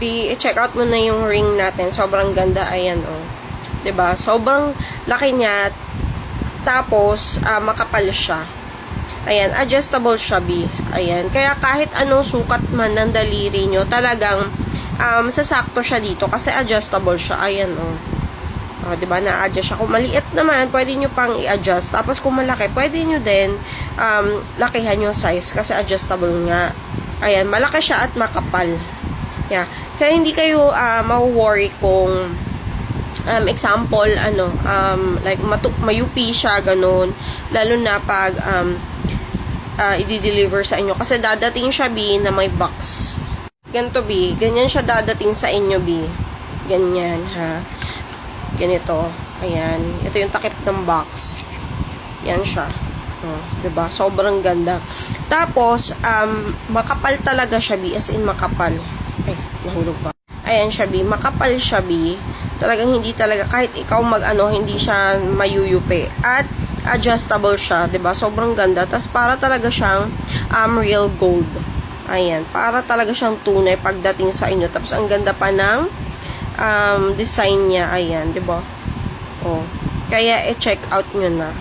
i-check out mo na yung ring natin. Sobrang ganda. Ayan, oh. 'Di ba? Sobrang laki niya. Tapos, makapal siya. Ayan, adjustable siya, B. Ayan. Kaya kahit anong sukat man ng daliri nyo, talagang sasakto siya dito kasi adjustable siya. Ayan, oh. O, diba, na-adjust siya. Kung maliit naman, pwede nyo pang i-adjust. Tapos, kung malaki, pwede nyo din lakihan yung size kasi adjustable nga. Ayan, malaki siya at makapal. Yeah. Kaya hindi kayo ma-worry kung example, like mayupi siya, ganun. Lalo na pag i-deliver sa inyo. Kasi dadating siya, B, na may box. Ganito, B. Ganyan siya dadating sa inyo, B. Ganyan, ha. Ganito. Ayan. Ito yung takip ng box. Yan siya. Oh, 'di ba? Sobrang ganda. Tapos, makapal talaga siya, B. As in, makapal. Ay, nahulog pa. Ayan siya, B. Makapal siya, B. Talagang hindi talaga, kahit ikaw hindi siya mayuyupi. At, adjustable siya, 'di ba? Sobrang ganda. Tapos, para talaga siyang real gold. Ayan. Para talaga siyang tunay pagdating sa inyo. Tapos, ang ganda pa ng design niya. Ayan, 'di ba? Oh. Kaya, i-check out nyo na.